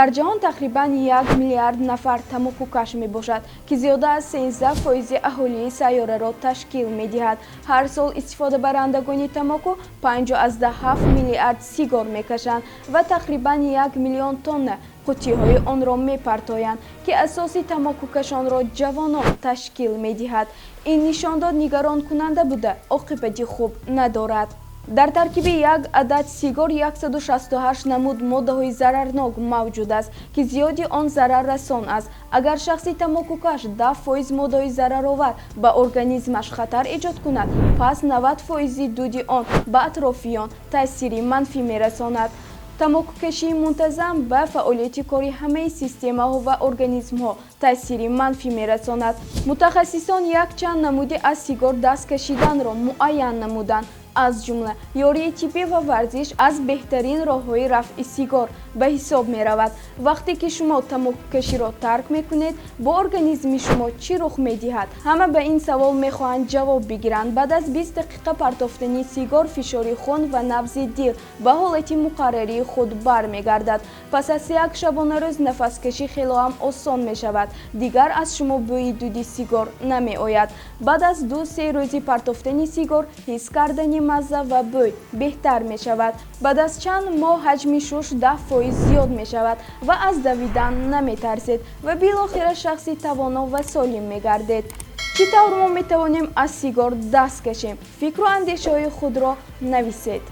дар ҷаҳон тақрибан 1 миллиард нафар тамокукаш мебошад, ки зиёда аз 13% аҳолии сайёраро ташкил медиҳад. ҳар сол истифодабарандагони тамоку 5,7 миллиард сигор мекашанд ва тақрибан 1 миллион тонна қуттиҳои онро мепартоянд, ки асоси тамокукашонро ҷавонон ташкил медиҳад. ин нишондод нигаронкунанда буда оқибати хуб надорад. дар таркиби як адад сигор 168 намуд моддаҳои зарарнок мавҷуд аст, ки зиёди он зараррасон аст. агар шахси тамокукаш 10% моддаҳои зараровар ба организмаш хатар эҷод кунад, пас 90% дуди он ба атрофиён таъсири манфӣ мерасонад. тамокукашии мунтазам ба фаъолияти кори ҳамаи системаҳо ва организмҳо таъсири манфӣ мерасонад. мутахассисон якчанд намуди аз сигор даст кашиданро муайян намуданд, аз ҷумла ёрии тиббӣ ва варзиш аз беҳтарин роҳҳои рафъи сигор ба ҳисоб меравад. вақте ки шумо тамокукаширо тарк мекунед, бо организми шумо чӣ рух медиҳад? ҳама ба ин савол мехоҳанд ҷавоб бигиранд. баъд аз 20 дақиқа партофтани сигор фишори хун ва набзи дил ба ҳолати муқаррарии худ бармегардад. пас аз як шабонарӯз нафаскашӣ хелоам осон мешавад. дигар аз шумо бӯи дуди сигор намеояд. баъд аз 2-3 рӯзи партофтани сигор ҳис кардани мазза ва бӯй беҳтар мешавад. баъд аз чанд моҳ ҳаҷми шуш 10% зиёд мешавад ва аз давидан наметарсед ва билохира шахси тавоно ва солим мегардед. чӣ тавр мо метавонем аз сигор даст кашем? фикру андешаҳои худро нависед.